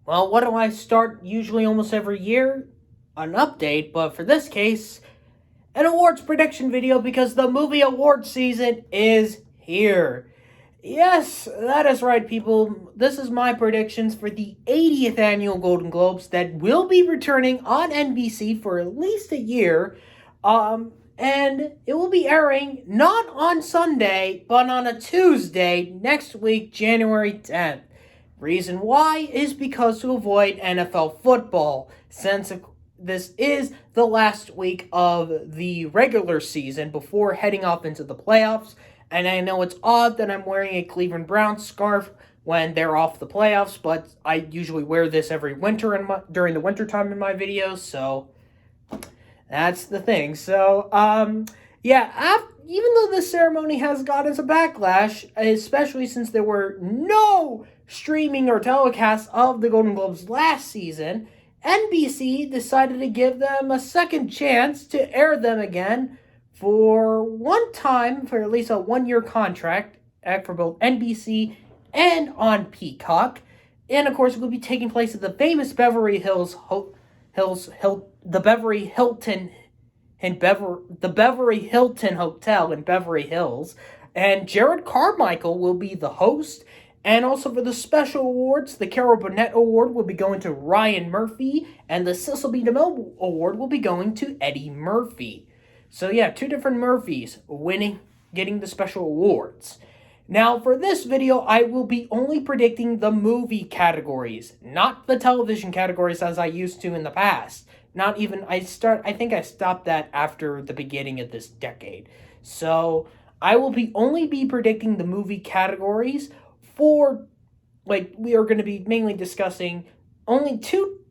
Well, what do I start usually almost every year? An update, but for this case, an awards prediction video because the movie award season is here. Yes, that is right, people. This is my predictions for the 80th annual Golden Globes that will be returning on NBC for at least a year. And it will be airing not on Sunday, but on a Tuesday next week, January 10th. Reason why is because to avoid NFL football, since this is the last week of the regular season before heading off into the playoffs. And I know it's odd that I'm wearing a Cleveland Browns scarf when they're off the playoffs, but I usually wear this every winter during the winter time in my videos, so that's the thing. So, yeah, even though this ceremony has gotten some backlash, especially since there were no streaming or telecasts of the Golden Globes last season, NBC decided to give them a second chance to air them again for one time, for at least a 1-year contract for both NBC and on Peacock. And of course, it will be taking place at the famous Beverly Hills the Beverly Hilton the Beverly Hilton Hotel in Beverly Hills, and Jared Carmichael will be the host. And also for the special awards, the Carol Burnett Award will be going to Ryan Murphy, and the Cecil B. DeMille Award will be going to Eddie Murphy. So yeah, two different Murphys getting the special awards. Now, for this video, I will be only predicting the movie categories, not the television categories as I used to in the past. Not even, I think I stopped that after the beginning of this decade. So, I will only be predicting the movie categories for, we are going to be mainly discussing only two,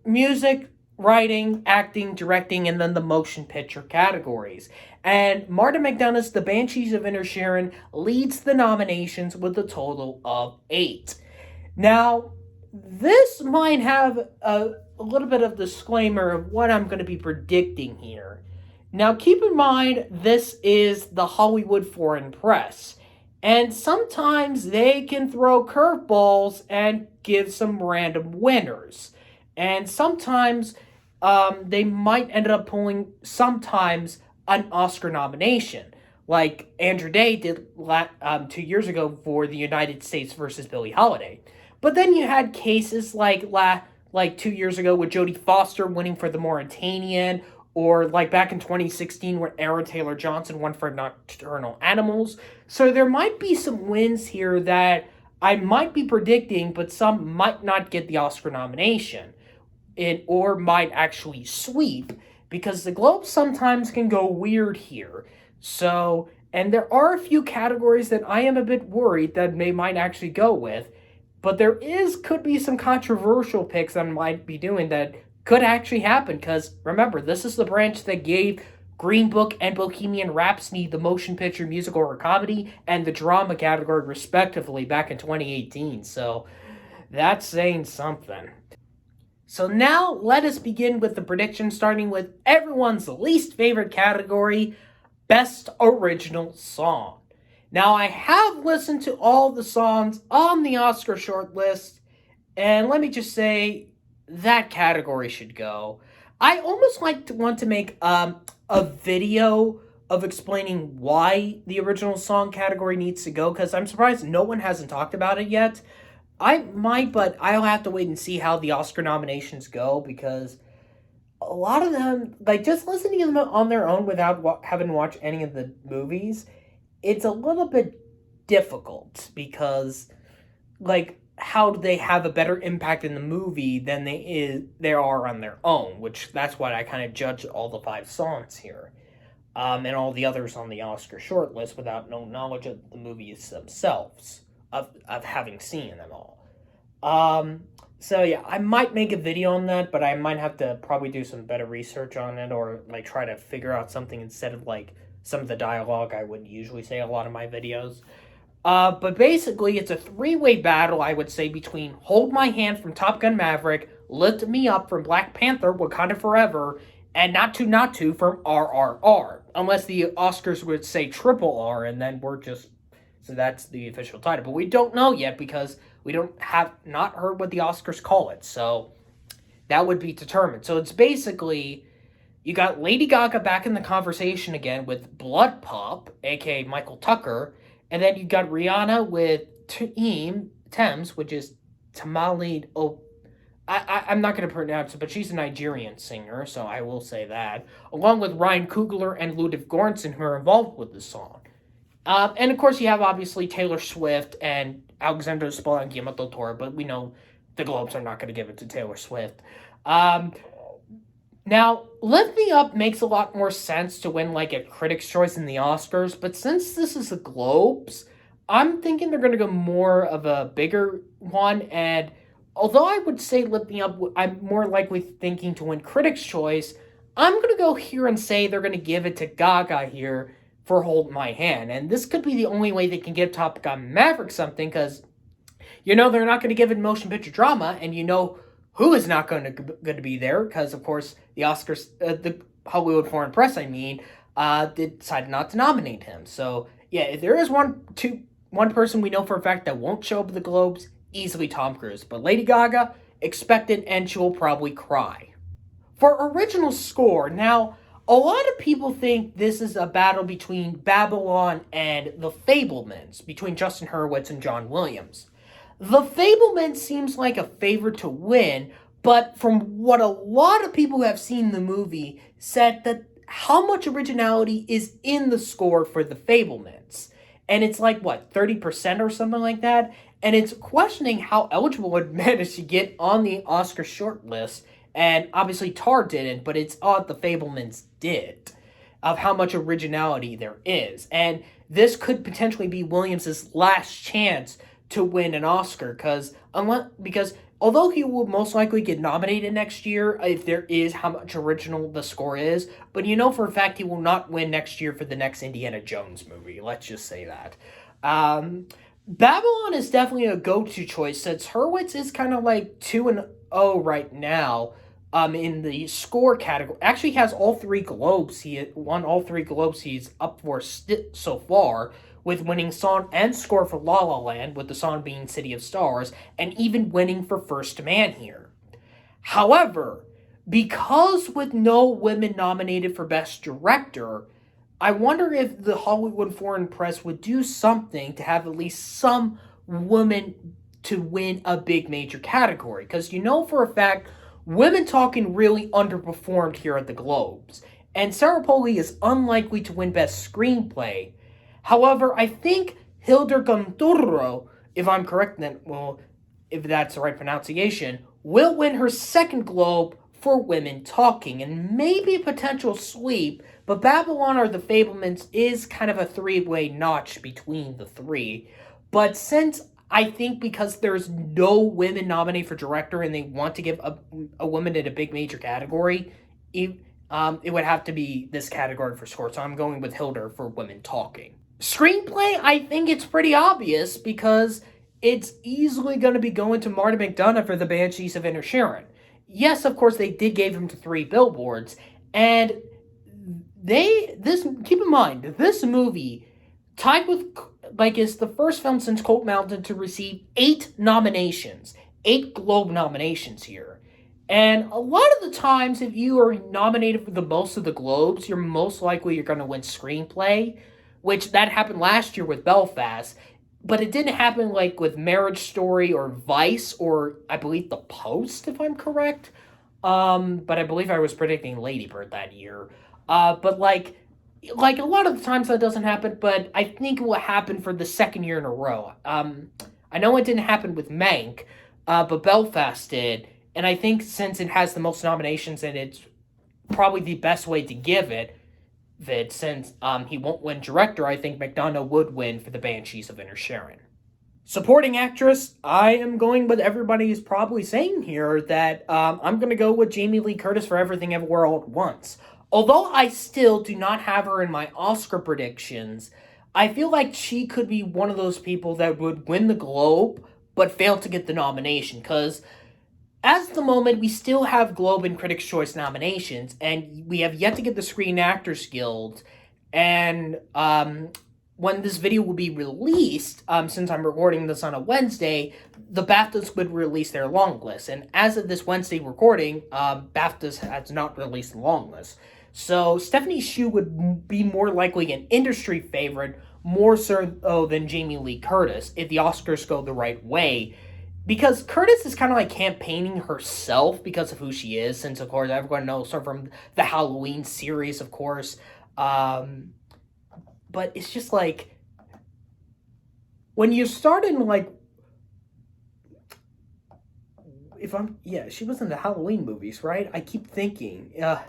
music, writing, acting, directing, and then the motion picture categories. And Marta McDonagh's The Banshees of Inisherin leads the nominations with a total of 8. Now, this might have a little bit of disclaimer of what I'm going to be predicting here. Now, keep in mind, this is the Hollywood Foreign Press, and sometimes they can throw curveballs and give some random winners. And sometimes they might end up pulling sometimes an Oscar nomination, like Andrew Day did 2 years ago for The United States versus Billie Holiday. But then you had cases like 2 years ago with Jodie Foster winning for The Mauritanian, or like back in 2016 when Aaron Taylor Johnson won for Nocturnal Animals. So there might be some wins here that I might be predicting, but some might not get the Oscar nomination. Or might actually sweep, because the Globes sometimes can go weird here. So, and there are a few categories that I am a bit worried that they might actually go with, but could be some controversial picks that I might be doing that could actually happen, because remember, this is the branch that gave Green Book and Bohemian Rhapsody the motion picture, musical, or comedy, and the drama category respectively back in 2018, so that's saying something. So now, let us begin with the prediction, starting with everyone's least favorite category, Best Original Song. Now, I have listened to all the songs on the Oscar shortlist, and let me just say, that category should go. I almost want to make a video of explaining why the original song category needs to go, because I'm surprised no one hasn't talked about it yet. I might, but I'll have to wait and see how the Oscar nominations go, because a lot of them, just listening to them on their own without having watched any of the movies, it's a little bit difficult, because, how do they have a better impact in the movie than they are on their own, which that's what I kind of judge all the 5 songs here, and all the others on the Oscar shortlist without no knowledge of the movies themselves. Of having seen them all. So yeah, I might make a video on that, but I might have to probably do some better research on it, or try to figure out something instead of some of the dialogue I would usually say a lot of my videos. But basically, it's a 3-way battle, I would say, between Hold My Hand from Top Gun Maverick, Lift Me Up from Black Panther, Wakanda Forever, and Not To from RRR. Unless the Oscars would say triple R, and then so that's the official title. But we don't know yet, because We don't have not heard what the Oscars call it, so that would be determined. So it's basically you got Lady Gaga back in the conversation again with Blood Pup, aka Michael Tucker, and then you got Rihanna with Thames, which is Tamale. Oh, I'm not going to pronounce it, but she's a Nigerian singer, so I will say that. Along with Ryan Coogler and Ludwig Göransson, who are involved with the song. And of course, you have obviously Taylor Swift and Alexander Desplat and Guillermo del Toro, but we know the Globes are not going to give it to Taylor Swift. Now, Lift Me Up makes a lot more sense to win like a Critics' Choice in the Oscars, but since this is the Globes, I'm thinking they're going to go more of a bigger one, and although I would say Lift Me Up, I'm more likely thinking to win Critics' Choice, I'm going to go here and say they're going to give it to Gaga here for Hold My Hand, and this could be the only way they can give Top Gun Maverick something, because they're not going to give it motion picture drama, and who is not going to be there, because, of course, the Oscars, the Hollywood Foreign Press, decided not to nominate him. So, yeah, if there is one person we know for a fact that won't show up at the Globes, easily Tom Cruise. But Lady Gaga, expect it, and she will probably cry. For original score, now, a lot of people think this is a battle between Babylon and The Fabelmans, between Justin Hurwitz and John Williams. The Fabelmans seems like a favorite to win, but from what a lot of people who have seen the movie said that how much originality is in the score for The Fabelmans. And it's like, 30% or something like that? And it's questioning how eligible it managed to get on the Oscar shortlist. And obviously Tar didn't, but it's odd The Fabelmans did, of how much originality there is. And this could potentially be Williams' last chance to win an Oscar, because although he will most likely get nominated next year if there is how much original the score is, but for a fact he will not win next year for the next Indiana Jones movie. Let's just say that. Babylon is definitely a go-to choice, since Hurwitz is kind of like 2-0 right now in the score category. Actually, he has all 3 Globes. He won all 3 Globes he's up for so far, with winning song and score for La La Land, with the song being City of Stars, and even winning for First Man here. However, because with no women nominated for Best Director, I wonder if the Hollywood Foreign Press would do something to have at least some women to win a big major category. Because for a fact, Women Talking really underperformed here at the Globes, and Sarah Polley is unlikely to win Best Screenplay. However, I think Hildur Guðmundsdóttir, if I'm correct, if that's the right pronunciation, will win her second Globe for Women Talking, and maybe a potential sweep, but Babylon or The Fabelmans is kind of a 3-way notch between the 3. But since I think because there's no women nominated for director and they want to give a woman in a big major category, it would have to be this category for score, so I'm going with Hildur for Women Talking. Screenplay, I think it's pretty obvious, because it's easily going to be going to Martin McDonagh for The Banshees of Inisherin. Yes, of course, they did give him to 3 billboards, and keep in mind, this movie, tied with, is the first film since Cold Mountain to receive 8 nominations, 8 Globe nominations here. And a lot of the times, if you are nominated for the most of the Globes, you're most likely you're going to win Screenplay, which that happened last year with Belfast, but it didn't happen with Marriage Story or Vice or I believe The Post, if I'm correct. But I believe I was predicting Lady Bird that year. But a lot of the times that doesn't happen, but I think it will happen for the second year in a row. I know it didn't happen with Mank, but Belfast did, and I think since it has the most nominations and it's probably the best way to give it, since he won't win director, I think McDonagh would win for The Banshees of Inisherin. Supporting actress, I am going with everybody is probably saying here that I'm going to go with Jamie Lee Curtis for Everything Everywhere All at Once. Although I still do not have her in my Oscar predictions, I feel like she could be one of those people that would win the Globe but fail to get the nomination, because as the moment, we still have Globe and Critics' Choice nominations, and we have yet to get the Screen Actors Guild, and when this video will be released, since I'm recording this on a Wednesday, the BAFTAs would release their long list. And as of this Wednesday recording, BAFTAs has not released the long list. So Stephanie Hsu would be more likely an industry favorite, more so than Jamie Lee Curtis, if the Oscars go the right way. Because Curtis is kind of like campaigning herself because of who she is, since, of course, everyone knows her from the Halloween series, of course. But it's just like, when you start in, like, she was in the Halloween movies, right? I keep thinking, yeah,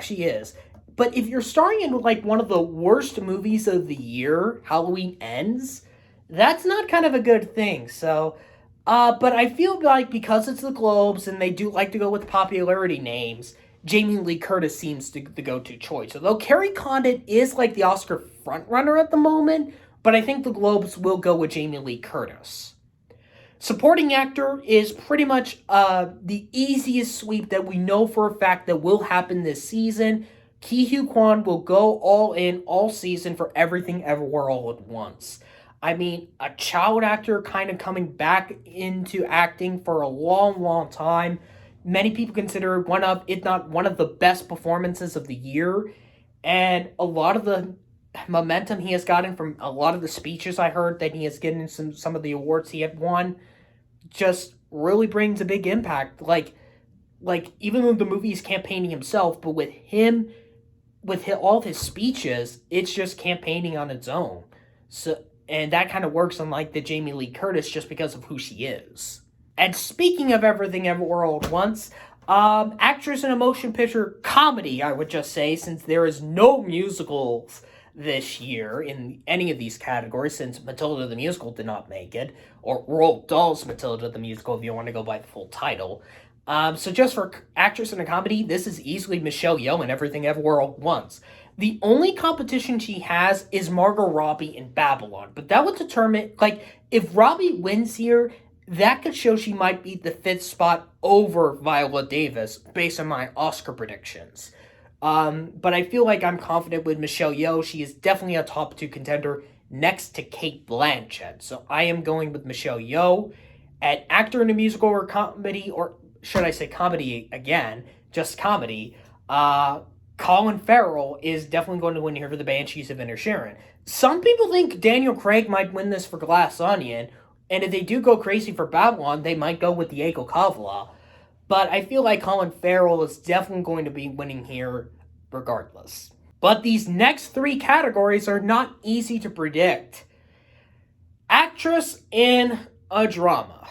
she is. But if you're starring in, like, one of the worst movies of the year, Halloween Ends, that's not kind of a good thing. So, but I feel like because it's the Globes and they do like to go with popularity names, Jamie Lee Curtis seems the go-to choice. Although Carrie Condon is like the Oscar frontrunner at the moment, but I think the Globes will go with Jamie Lee Curtis. Supporting actor is pretty much the easiest sweep that we know for a fact that will happen this season. Ki Hugh Kwan will go all in all season for Everything Everywhere All at Once. I mean, a child actor kind of coming back into acting for a long, long time. Many people consider it one of, if not one of the best performances of the year. And a lot of the momentum he has gotten from a lot of the speeches I heard that he has gotten some of the awards he had won just really brings a big impact. Like even though the movie is campaigning himself, but with him, all of his speeches, it's just campaigning on its own. So, and that kind of works unlike the Jamie Lee Curtis just because of who she is. And speaking of Everything Everywhere All at Once, actress in a motion picture comedy, I would just say, since there is no musicals this year in any of these categories, since Matilda the Musical did not make it, or Roald Dahl's Matilda the Musical if you want to go by the full title. So just for actress in a comedy, this is easily Michelle Yeoh in Everything Everywhere All at Once. The only competition she has is Margot Robbie in Babylon, but that would determine, like, if Robbie wins here, that could show she might be the 5th spot over Viola Davis, based on my Oscar predictions. But I feel like I'm confident with Michelle Yeoh. She is definitely a top 2 contender next to Cate Blanchett. So I am going with Michelle Yeoh. At actor in a musical or comedy, or should I say comedy again, just comedy, Colin Farrell is definitely going to win here for the Banshees of Inisherin. Some people think Daniel Craig might win this for Glass Onion, and if they do go crazy for Babylon, they might go with Diego Kavla. But I feel like Colin Farrell is definitely going to be winning here regardless. But these next 3 categories are not easy to predict. Actress in a drama.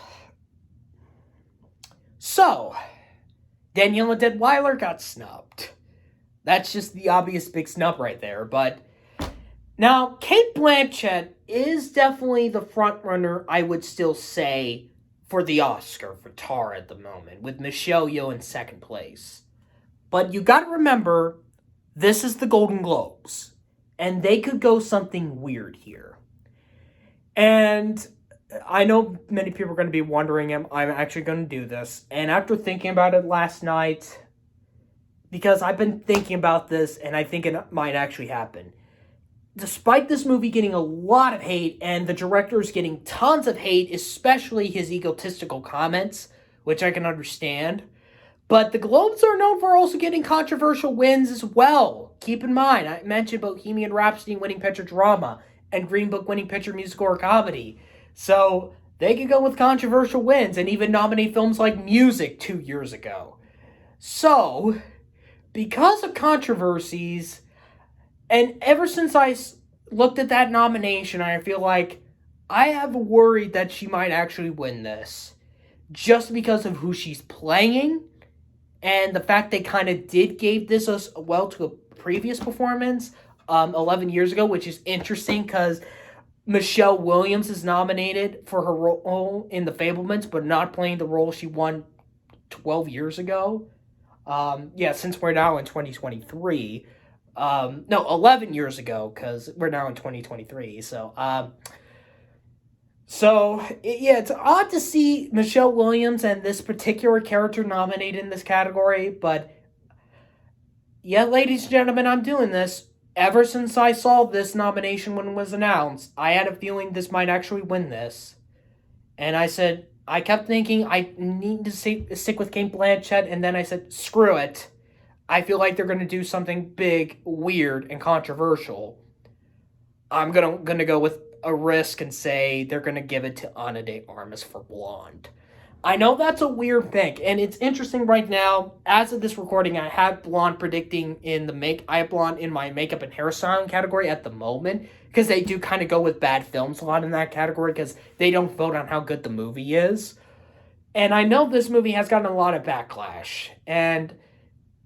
So, Daniela Deadwyler got snubbed. That's just the obvious big snub right there. But now, Cate Blanchett is definitely the front runner, I would still say, for the Oscar for Tar at the moment, with Michelle Yeoh in 2nd place. But you gotta remember, this is the Golden Globes, and they could go something weird here. And I know many people are going to be wondering if I'm actually going to do this. And after thinking about it last night, because I've been thinking about this and I think it might actually happen. Despite this movie getting a lot of hate and the director's getting tons of hate, especially his egotistical comments, which I can understand, but the Globes are known for also getting controversial wins as well. Keep in mind, I mentioned Bohemian Rhapsody winning Picture Drama and Green Book winning Picture Musical or Comedy. So they could go with controversial wins and even nominate films like Music 2 years ago. So, because of controversies, and ever since I looked at that nomination, I feel like I have worried that she might actually win this. Just because of who she's playing, and the fact they kind of gave this as well to a previous performance 11 years ago, which is interesting because Michelle Williams is nominated for her role in The Fabelmans, but not playing the role she won 12 years ago. Since we're now in 2023. 11 years ago, because we're now in 2023. It's odd to see Michelle Williams and this particular character nominated in this category, but yeah, ladies and gentlemen, I'm doing this. Ever since I saw this nomination when it was announced, I had a feeling this might actually win this. And I kept thinking I need to stick with Kate Blanchett, and then I said, screw it. I feel like they're going to do something big, weird, and controversial. I'm gonna go with a risk and say they're gonna give it to Ana de Armas for Blonde. I know that's a weird pick, and it's interesting right now. As of this recording, I have Blonde predicting in the make. I have Blonde in my makeup and hairstyling category at the moment because they do kind of go with bad films a lot in that category because they don't vote on how good the movie is. And I know this movie has gotten a lot of backlash, and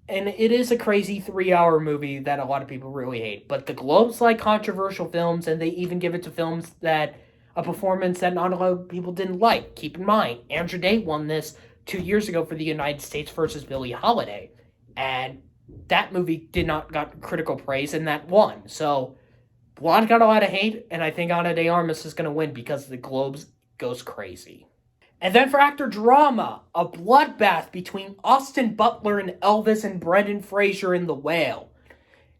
it is a crazy 3-hour movie that a lot of people really hate. But the Globes like controversial films, and they even give it to films that a performance that not a lot of people didn't like. Keep in mind, Andrew Day won this 2 years ago for the United States versus Billie Holiday, and that movie did not got critical praise, and that won. So Blonde got a lot of hate, and I think Ana de Armas is going to win because the Globes goes crazy. And then for actor drama, a bloodbath between Austin Butler and Elvis and Brendan Fraser in The Whale.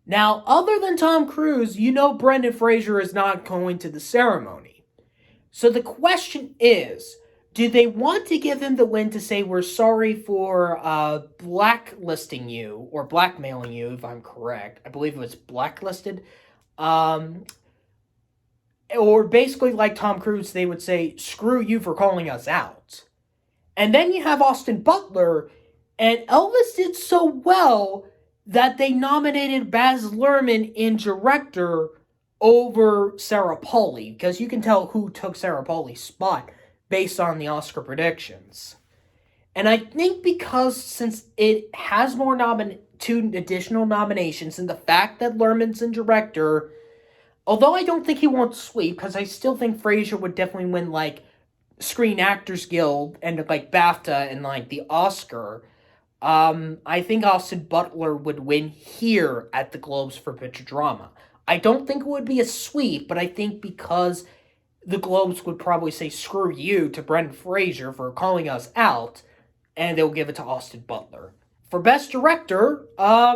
Now, other than Tom Cruise, you know Brendan Fraser is not going to the ceremony. So the question is, do they want to give him the win to say we're sorry for blacklisting you, or blackmailing you, if I'm correct. I believe it was blacklisted. Or basically, like Tom Cruise, they would say, screw you for calling us out. And then you have Austin Butler, and Elvis did so well that they nominated Baz Luhrmann in director over Sarah Polley, because you can tell who took Sarah Polley's spot based on the Oscar predictions. And I think because since it has more 2 additional nominations, and the fact that Luhrmann's in director, although I don't think he won't sweep, because I still think Fraser would definitely win, like, Screen Actors Guild and, like, BAFTA and, like, the Oscar. I think Austin Butler would win here at the Globes for Picture Drama. I don't think it would be a sweep, but I think because the Globes would probably say screw you to Brendan Fraser for calling us out, and they'll give it to Austin Butler. For Best Director, I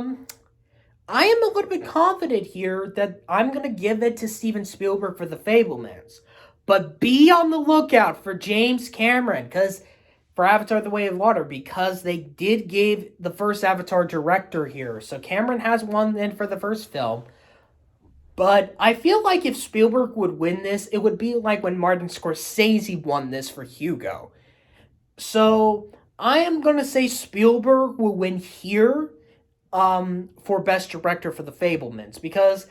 am a little bit confident here that I'm going to give it to Steven Spielberg for The Fabelmans. But be on the lookout for James Cameron, for Avatar: The Way of Water, because they did give the first Avatar director here. So Cameron has one in for the first film. But I feel like if Spielberg would win this, it would be like when Martin Scorsese won this for Hugo. So I am going to say Spielberg will win here for Best Director for The Fabelmans, because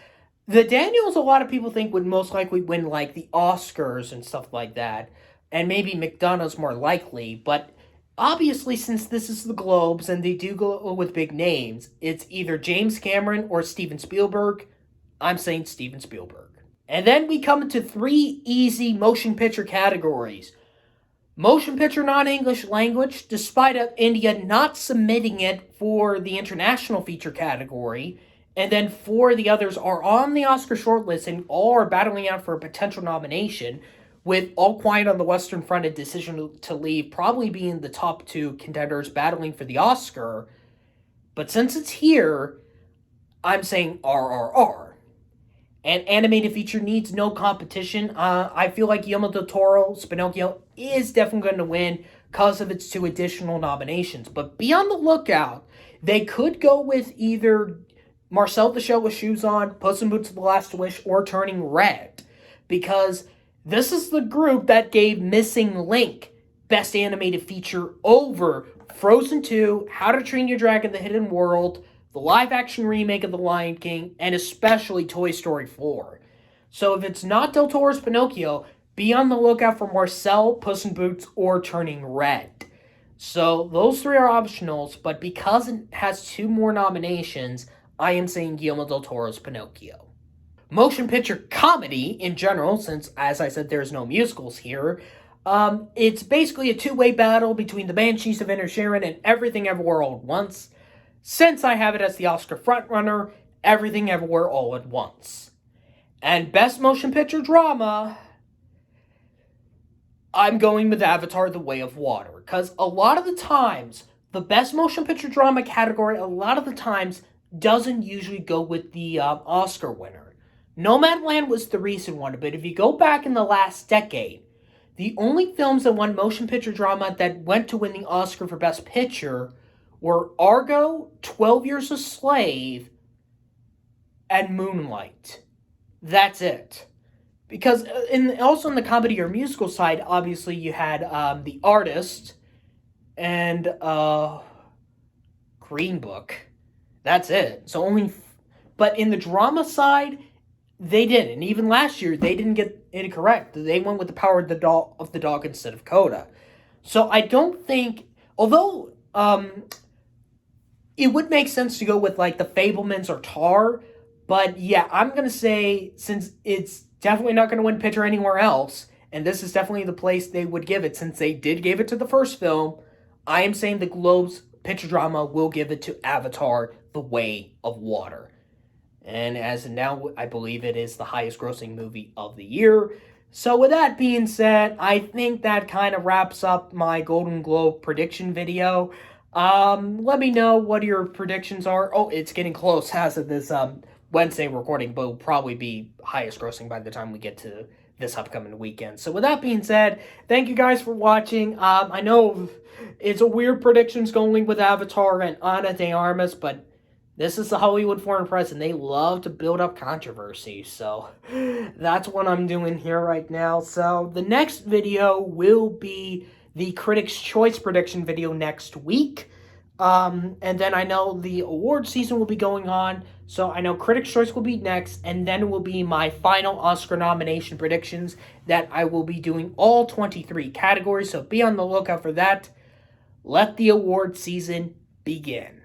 the Daniels, a lot of people think would most likely win, like, the Oscars and stuff like that, and maybe McDonough's more likely, but obviously since this is the Globes and they do go with big names, it's either James Cameron or Steven Spielberg. I'm saying Steven Spielberg. And then we come to 3 easy motion picture categories. Motion picture non-English language, despite India not submitting it for the international feature category, and then 4 of the others are on the Oscar shortlist and all are battling out for a potential nomination, with All Quiet on the Western Front and Decision to Leave probably being the top 2 contenders battling for the Oscar. But since it's here, I'm saying RRR. And animated feature needs no competition. I feel like Guillermo del Toro's Pinocchio is definitely going to win because of its 2 additional nominations. But be on the lookout. They could go with either Marcel the Shell with Shoes On, Puss in Boots: The Last Wish, or Turning Red. Because this is the group that gave Missing Link Best Animated Feature over Frozen 2, How to Train Your Dragon: The Hidden World, the live-action remake of The Lion King, and especially Toy Story 4. So if it's not Del Toro's Pinocchio, be on the lookout for Marcel, Puss in Boots, or Turning Red. So those 3 are optionals, but because it has 2 more nominations, I am saying Guillermo del Toro's Pinocchio. Motion picture comedy in general, since, as I said, there's no musicals here, it's basically a 2-way battle between The Banshees of Inisherin and Everything Everywhere All at Once. Since I have it as the Oscar frontrunner, Everything Everywhere All at Once. And Best Motion Picture Drama, I'm going with Avatar: The Way of Water. Because a lot of the times, the Best Motion Picture Drama category, a lot of the times, doesn't usually go with the Oscar winner. Nomadland was the recent one, but if you go back in the last decade, the only films that won motion picture drama that went to win the Oscar for Best Picture were Argo, 12 Years a Slave, and Moonlight. That's it. Because also in the comedy or musical side, obviously you had The Artist and Green Book. That's it. So only, but in the drama side, they didn't. Even last year, they didn't get it correct. They went with the power of the dog instead of Coda. So I don't think, although it would make sense to go with like the Fablemans or Tar, but yeah, I'm gonna say since it's definitely not gonna win picture anywhere else, and this is definitely the place they would give it since they did give it to the first film. I am saying the Globes picture drama will give it to Avatar: The Way of Water. And as of now, I believe it is the highest grossing movie of the year. So with that being said, I think that kind of wraps up my Golden Globe prediction video. Let me know what your predictions are. Oh, it's getting close as of this Wednesday recording, but will probably be highest grossing by the time we get to this upcoming weekend. So with that being said, thank you guys for watching. I know it's a weird predictions going with Avatar and Ana de Armas, but this is the Hollywood Foreign Press, and they love to build up controversy. So that's what I'm doing here right now. So the next video will be the Critics' Choice prediction video next week. And then I know the award season will be going on. So I know Critics' Choice will be next. And then it will be my final Oscar nomination predictions that I will be doing all 23 categories. So be on the lookout for that. Let the award season begin.